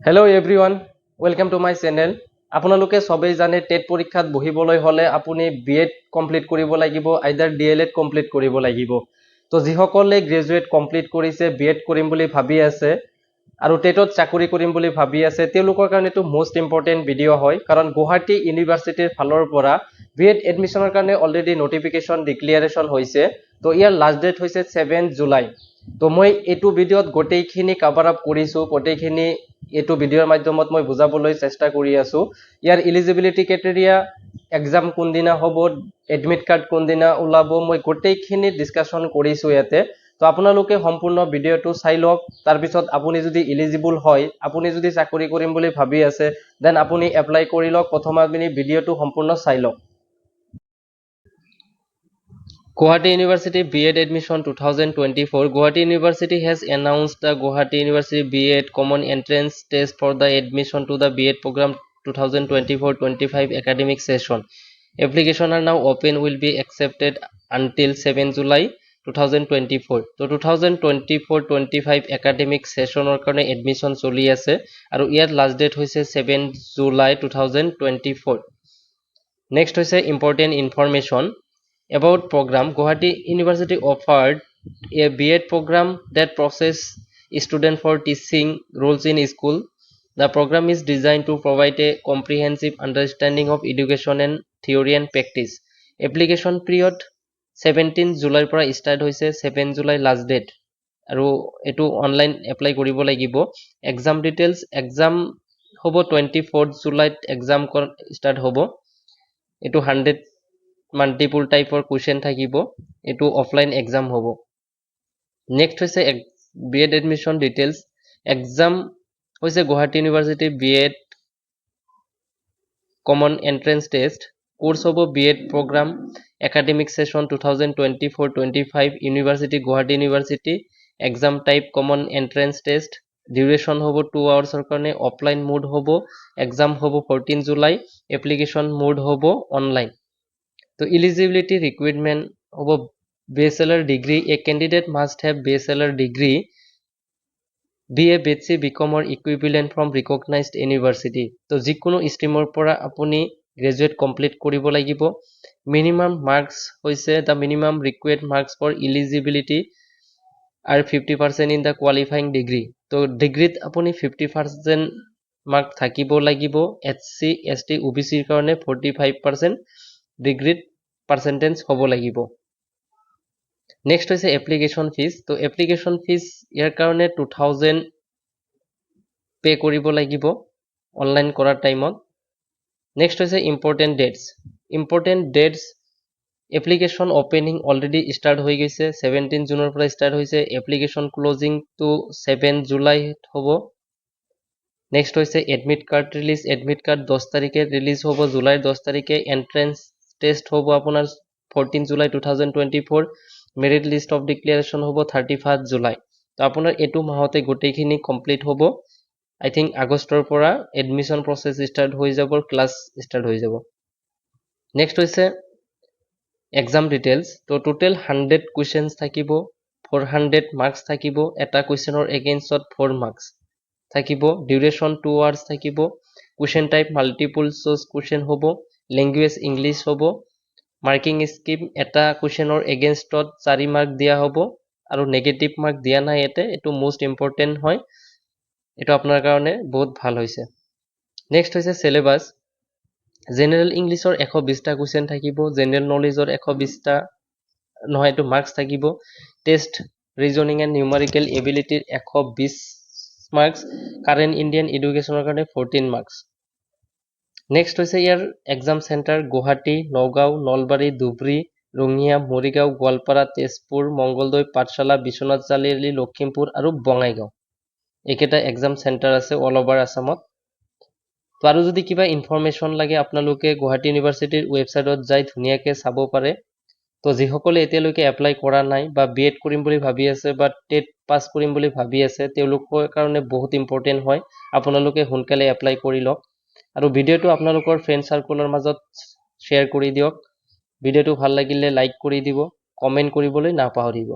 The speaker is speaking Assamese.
Hello everyone, welcome to my channel. আপোনালোকে সবেই জানে টেট পৰীক্ষাত বহিবলৈ হলে আপুনি বিএড কমপ্লিট কৰিব লাগিব আইদাৰ ডিএলএড কমপ্লিট কৰিব লাগিব তো যিসকলে গ্ৰেজুৱেট কমপ্লিট কৰিছে বিএড কৰিম বুলি ভাবি আছে আৰু টেটত চাকৰি কৰিম বুলি ভাবি আছে তেওঁলোকৰ কাৰণে এটো মোস্ট ইম্পৰ্টেন্ট ভিডিও হয় কাৰণ গুৱাহাটী ইউনিভাৰ্চিটিৰ ফালৰ পৰা বিএড এডমিশনৰ কাৰণে অলৰেডি নোটিফিকেশন ডিক্লেৰেশন হৈছে তো ইয়াৰ লাষ্ট ডেট হৈছে 7 জুলাই তো মই এটো ভিডিওত গোটেইখিনি কভাৰ আপ কৰিছো গোটেইখিনি এটো ভিডিওৰ মাধ্যমত মই বুজাবলৈ চেষ্টা কৰি আছো ইয়াৰ এলিজিবিলিটি ক্ৰাইটেৰিয়া এক্সাম কোনদিনা হ'ব এডমিট কাৰ্ড কোনদিনা ওলাব মই গোটেইখিনি ডিসকাশন কৰিছো ইয়াতে তো আপোনালোকে সম্পূৰ্ণ ভিডিওটো চাই লওক তাৰ পিছত আপুনি যদি এলিজিবল হয় আপুনি যদি চাকৰি কৰিম বুলি ভাবি আছে দেন আপুনি এপ্লাই কৰি লওক প্ৰথমে আপুনি ভিডিওটো সম্পূৰ্ণ চাই লওক Guwahati University B.Ed admission 2024. Guwahati University has announced the Guwahati University B.Ed common entrance test for the admission to the B.Ed program 2024-25 academic session. Applications are now open, will be accepted until 7 July 2024. So 2024-25 academic session or karone admission choli ase aru iar last date hoise 7 July 2024. Next hoise important information about program. Guwahati University offered a B.Ed program that process student for teaching roles in school. The program is designed to provide a comprehensive understanding of education and theory and practice. Application period 17 July পৰা start হৈছে 7 July last date আৰু এটো অনলাইন এপ্লাই কৰিব লাগিব এক্সাম ডিটেইলছ এক্সাম হ'ব 24 জুলাইত এক্সাম স্টাৰ্ট হ'ব এটো 100 মাল্টিপল টাইপৰ কোৱেশ্চন থাকিব এটো অফলাইন এক্সাম হ'ব নেক্সট হৈছে বিএড এডমিশন ডিটেইলছ এক্সাম হৈছে Guwahati university B Ed common entrance test course হ'ব B Ed programme academic session 2024-25 university Guwahati university exam type common entrance test duration হ'ব 2 আওয়াৰ্সৰ কাৰণে অফলাইন মোড হ'ব এক্সাম হ'ব 14 জুলাই এপ্লিকেশন মোড হ'ব অনলাইন तो eligibility requirement of a bachelor degree a candidate must have bachelor degree BA BSc BCom or equivalent from recognized university तो যিকোনো স্ট্ৰিমৰ পৰা আপুনি গ্ৰেজুৱেট কমপ্লিট কৰিব লাগিব মিনিমাম মাৰ্কস হৈছে the minimum required marks for eligibility are 50% in the qualifying degree তো ডিগ্ৰীত আপুনি 50% মাৰ্ক থাকিব লাগিব SC ST OBC ৰ কাৰণে 45% ডিগ্ৰীত পার্সেন্টেজ হ'ব লাগিব নেক্সট হৈছে এপ্লিকেশন ফিজ তো এপ্লিকেশন ফিজ ইয়াৰ কাৰণে 2000 পে কৰিব লাগিব অনলাইন কৰাৰ টাইমত নেক্সট হৈছে important dates application opening already start হৈ গৈছে 17 জুনৰ পৰা স্টার্ট হৈছে এপ্লিকেশন ক্লোজিং টু 7 জুলাই হ'ব নেক্সট হৈছে admit card release admit card 10 তাৰিখে ৰিলিজ হ'ব জুলাইৰ 10 তাৰিখে এন্ট্ৰেন্স টেষ্ট হ'ব আপোনাৰ 14 জুলাই 2024 মেৰিট লিষ্ট অফ ডিক্লেৰেশন হ'ব 31 জুলাই তো আপোনাৰ এটো মাহতে গোটেইখিনি কমপ্লিট হ'ব আই থিংক আগষ্টৰ পৰা এডমিশন প্ৰসেস স্টাৰ্ট হৈ যাব ক্লাস স্টাৰ্ট হৈ যাব নেক্সট হৈছে এক্সাম ডিটেইলছ তো টোটাল 100 কোৱেশ্চনছ থাকিব 400 মাৰ্কস থাকিব এটা কোৱেশ্চনৰ এগেইনষ্টত 4 মাৰ্কস থাকিব ডিউৰেশন 2 আওয়াৰ্স থাকিব question type multiple choice question হ'ব ল্যাঙ্গুৱেজ ইংলিশ হ'ব মাৰ্কিং স্কিম এটা কোৱেশ্চনৰ এগেইনষ্টত 4 মাৰ্ক দিয়া হ'ব আৰু নেগেটিভ মাৰ্ক দিয়া নাই এটো মোস্ট ইম্পৰ্টেন্ট হয় এটো আপোনাৰ কাৰণে বহুত ভাল হৈছে নেক্সট হৈছে সিলেবাস জেনাৰেল ইংলিশৰ 120 টা কোৱেশ্চন থাকিব জেনাৰেল নলেজৰ 120 টা নহয় এটো মাৰ্কস থাকিব টেষ্ট ৰিজনিং এণ্ড নিউমেৰিকেল এবিলিটিৰ 120 মাৰ্কস কাৰেন্ট ইন্ডিয়ান এডুকেশনৰ কাৰণে 14 মাৰ্কস নেক্সট হৈছে ইয়াৰ এক্সাম সেন্টাৰ গুৱাহাটী নগাঁও নলবাৰী ধুবৰী ৰঙিয়া মৰিগাঁও গোৱালপাৰা তেজপুৰ মঙ্গলদৈ পাঠশালা বিশ্বনাথ চাৰিআলি লখিমপুৰ আৰু বঙাইগাঁও একেটা এক্সাম সেন্টাৰ আছে অল ওভাৰ আসামত তো আৰু যদি কিবা ইনফৰমেশন লাগে আপোনালোকে গুৱাহাটী ইউনিভাৰ্সিটিৰ ৱেবসাইটত যাই ধুনিয়াকে চাব পাৰে তো যিসকলে এতিয়ালৈকে এপ্লাই কৰা নাই বা বিএড কৰিম বুলি ভাবি আছে বা টেট পাস কৰিম বুলি ভাবি আছে তেওঁলোকৰ কাৰণে বহুত ইম্পৰ্টেন্ট হয় আপোনালোকে হুনকালে এপ্লাই কৰি লওক আৰু ভিডিওটো আপোনালোকৰ ফ্ৰেন্ড সাৰ্কলৰ মাজত শেয়াৰ কৰি দিয়ক ভিডিওটো ভাল লাগিলে লাইক কৰি দিব কমেন্ট কৰিবলৈ নাপাহৰিব